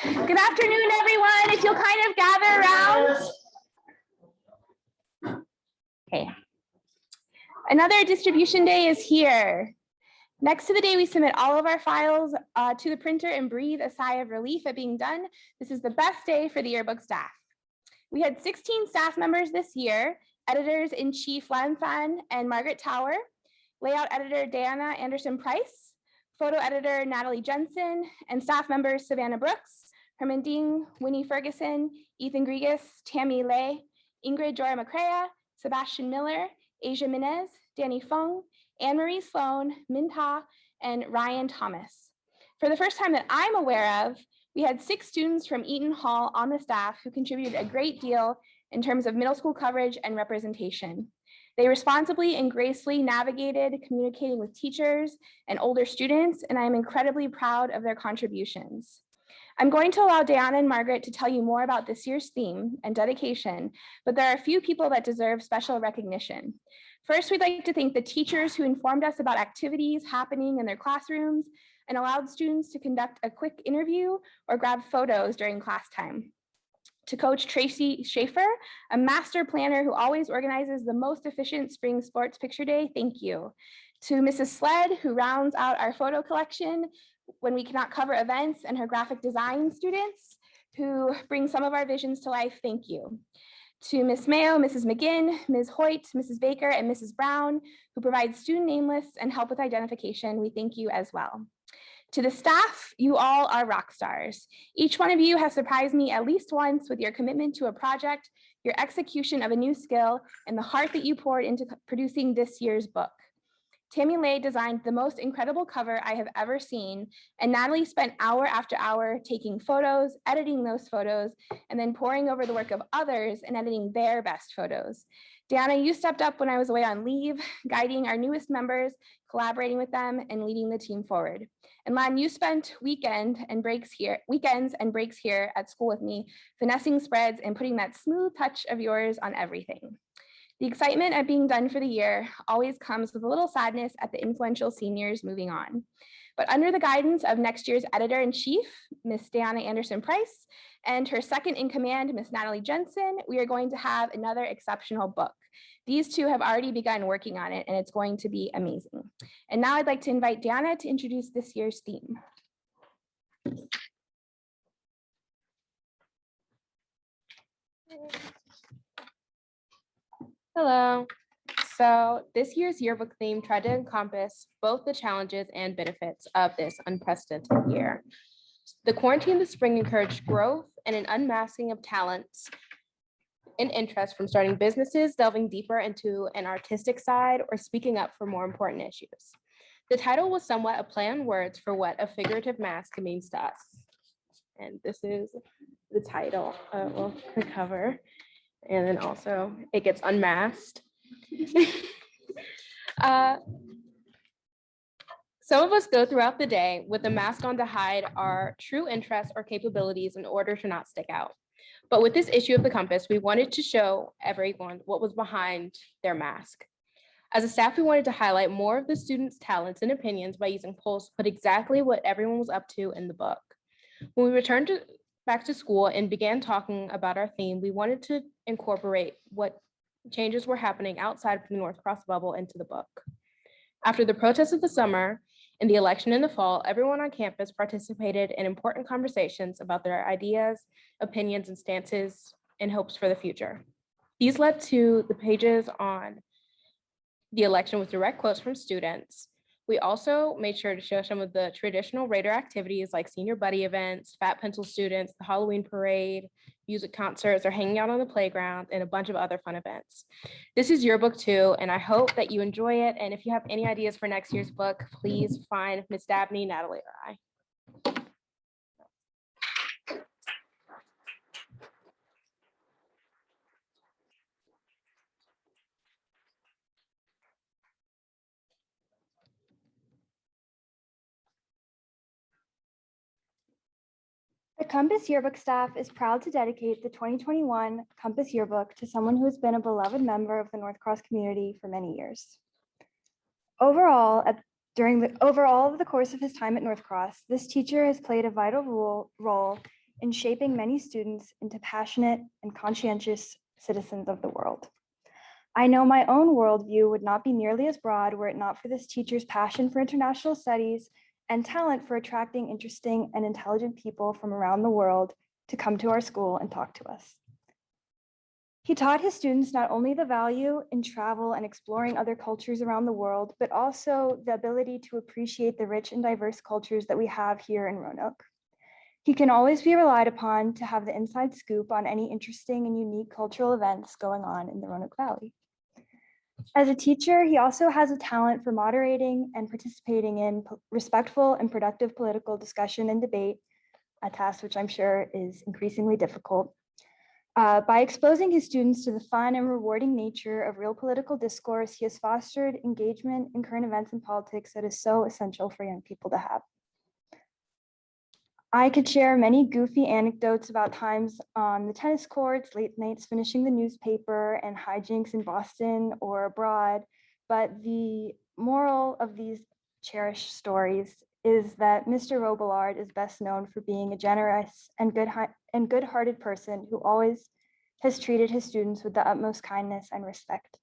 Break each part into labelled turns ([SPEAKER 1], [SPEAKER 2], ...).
[SPEAKER 1] Good afternoon, everyone. If you'll kind of gather around. Okay. Another distribution day is here. Next to the day we submit all of our files to the printer and breathe a sigh of relief at being done, this is the best day for the yearbook staff. We had 16 staff members this year, editors-in-chief Lan Fan and Margaret Tower, layout editor Diana Anderson-Price, photo editor Natalie Jensen, and staff members Savannah Brooks, Herman Ding, Winnie Ferguson, Ethan Grigas, Tammy Lay, Ingrid Jora Macrea, Sebastian Miller, Asia Minez, Danny Fung, Anne-Marie Sloan, Min Ta, and Ryan Thomas. For the first time that I'm aware of, we had 6 students from Eaton Hall on the staff who contributed a great deal in terms of middle school coverage and representation. They responsibly and gracefully navigated communicating with teachers and older students, and I am incredibly proud of their contributions. I'm going to allow Diana and Margaret to tell you more about this year's theme and dedication, but there are a few people that deserve special recognition. First, we'd like to thank the teachers who informed us about activities happening in their classrooms and allowed students to conduct a quick interview or grab photos during class time. To Coach Tracy Schaefer, a master planner who always organizes the most efficient spring sports picture day, thank you. To Mrs. Sled, who rounds out our photo collection when we cannot cover events, and her graphic design students who bring some of our visions to life, thank you. To Ms. Mayo, Mrs. McGinn, Ms. Hoyt, Mrs. Baker, and Mrs. Brown, who provide student name lists and help with identification, we thank you as well. To the staff, you all are rock stars. Each one of you has surprised me at least once with your commitment to a project, your execution of a new skill, and the heart that you poured into producing this year's book. Tammy Lay designed the most incredible cover I have ever seen, and Natalie spent hour after hour taking photos, editing those photos, and then poring over the work of others and editing their best photos. Diana, you stepped up when I was away on leave, guiding our newest members, collaborating with them, and leading the team forward. And Lan, you spent weekends and breaks here at school with me, finessing spreads and putting that smooth touch of yours on everything. The excitement at being done for the year always comes with a little sadness at the influential seniors moving on. But under the guidance of next year's editor-in-chief, Miss Diana Anderson-Price, and her second in command, Miss Natalie Jensen, we are going to have another exceptional book. These two have already begun working on it, and it's going to be amazing. And now I'd like to invite Diana to introduce this year's theme.
[SPEAKER 2] Hello. So this year's yearbook theme tried to encompass both the challenges and benefits of this unprecedented year. The quarantine this spring encouraged growth and an unmasking of talents and interest, from starting businesses, delving deeper into an artistic side, or speaking up for more important issues. The title was somewhat a play on words for what a figurative mask means to us. And this is the title, the cover. And then also it gets unmasked. Some of us go throughout the day with a mask on to hide our true interests or capabilities in order to not stick out. But with this issue of the compass, we wanted to show everyone what was behind their mask. As a staff, we wanted to highlight more of the students' talents and opinions by using polls to put exactly what everyone was up to in the book. When we returned back to school and began talking about our theme, we wanted to incorporate what changes were happening outside of the North Cross bubble into the book. After the protests of the summer and the election in the fall, everyone on campus participated in important conversations about their ideas, opinions, and stances and hopes for the future. These led to the pages on the election with direct quotes from students. We also made sure to show some of the traditional Raider activities like senior buddy events, fat pencil students, the Halloween parade, music concerts, or hanging out on the playground, and a bunch of other fun events. This is your book too, and I hope that you enjoy it. And if you have any ideas for next year's book, please find Miss Dabney, Natalie, or I.
[SPEAKER 3] The Compass Yearbook staff is proud to dedicate the 2021 Compass Yearbook to someone who has been a beloved member of the North Cross community for many years. Overall, over the course of his time at North Cross, this teacher has played a vital role in shaping many students into passionate and conscientious citizens of the world. I know my own worldview would not be nearly as broad were it not for this teacher's passion for international studies and talent for attracting interesting and intelligent people from around the world to come to our school and talk to us. He taught his students not only the value in travel and exploring other cultures around the world, but also the ability to appreciate the rich and diverse cultures that we have here in Roanoke. He can always be relied upon to have the inside scoop on any interesting and unique cultural events going on in the Roanoke Valley. As a teacher, he also has a talent for moderating and participating in respectful and productive political discussion and debate, a task which I'm sure is increasingly difficult. By exposing his students to the fun and rewarding nature of real political discourse, he has fostered engagement in current events and politics that is so essential for young people to have. I could share many goofy anecdotes about times on the tennis courts, late nights finishing the newspaper, and hijinks in Boston or abroad, but the moral of these cherished stories is that Mr. Robillard is best known for being a generous and good-hearted person who always has treated his students with the utmost kindness and respect.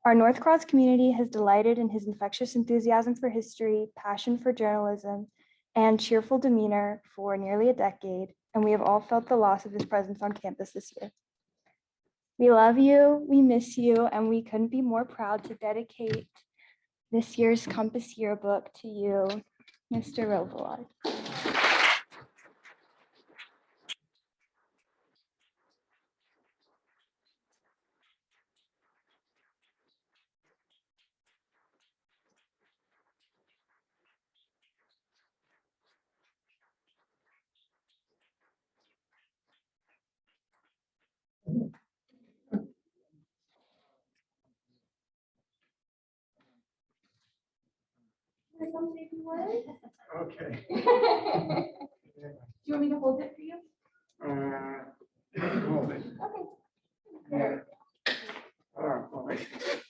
[SPEAKER 3] Our North Cross community has delighted in his infectious enthusiasm for history, passion for journalism, and cheerful demeanor for nearly a decade, and we have all felt the loss of his presence on campus this year. We love you, we miss you, and we couldn't be more proud to dedicate this year's Compass Yearbook to you, Mr. Robillard.
[SPEAKER 4] Okay.
[SPEAKER 1] Do you want me to hold it for you?
[SPEAKER 4] Hold it.
[SPEAKER 1] Okay.
[SPEAKER 4] Yeah. Oh, boy. It's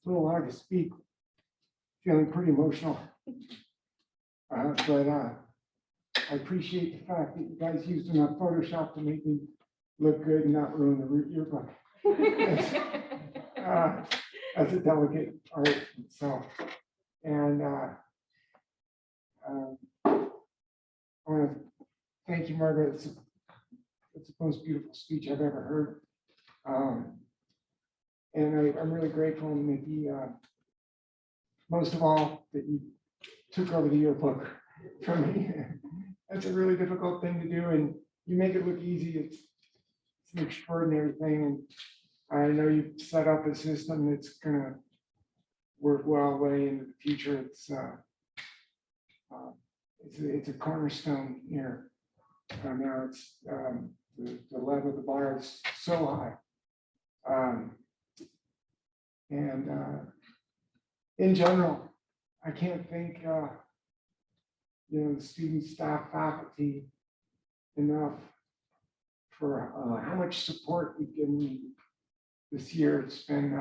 [SPEAKER 4] a little hard to speak, feeling pretty emotional. But I appreciate the fact that you guys used enough Photoshop to make me look good and not ruin the yearbook. As a delicate art itself. And I want to thank you, Margaret. It's the most beautiful speech I've ever heard. And I'm really grateful, Nikki, most of all, that you took over the yearbook from me. That's a really difficult thing to do, and you make it look easy. It's an extraordinary thing, and I know you've set up a system that's going to work well way into the future. It's a cornerstone here. Now it's the level of the bar is so high. And in general, I can't thank the students, staff, faculty enough for how much support you've given me this year. It's been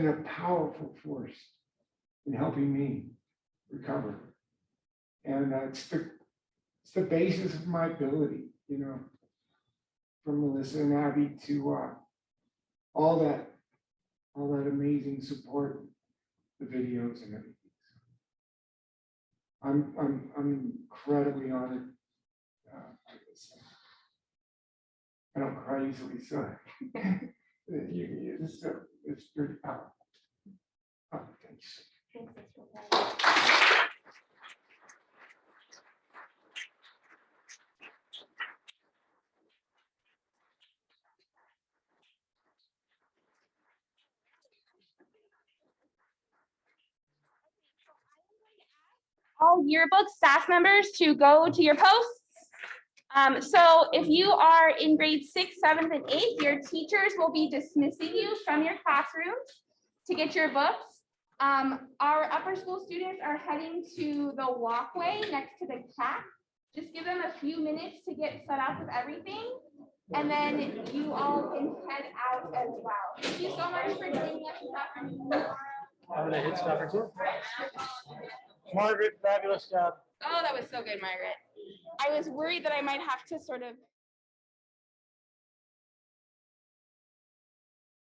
[SPEAKER 4] a powerful force in helping me recover, and it's the basis of my ability. From Melissa and Abby to all that amazing support, the videos and everything. I'm incredibly honored by this. I don't cry easily, so it's pretty powerful. Oh, thanks.
[SPEAKER 1] All yearbook staff members to go to your posts. So if you are in grade 6, 7th, and 8th, your teachers will be dismissing you from your classrooms to get your books. Our upper school students are heading to the walkway next to the CAC. Just give them a few minutes to get set up with everything. And then you all can head out as well. Thank you so much for joining us this afternoon.
[SPEAKER 5] I'm gonna hit stop record. Margaret, fabulous job.
[SPEAKER 1] Oh, that was so good, Margaret. I was worried that I might have to sort of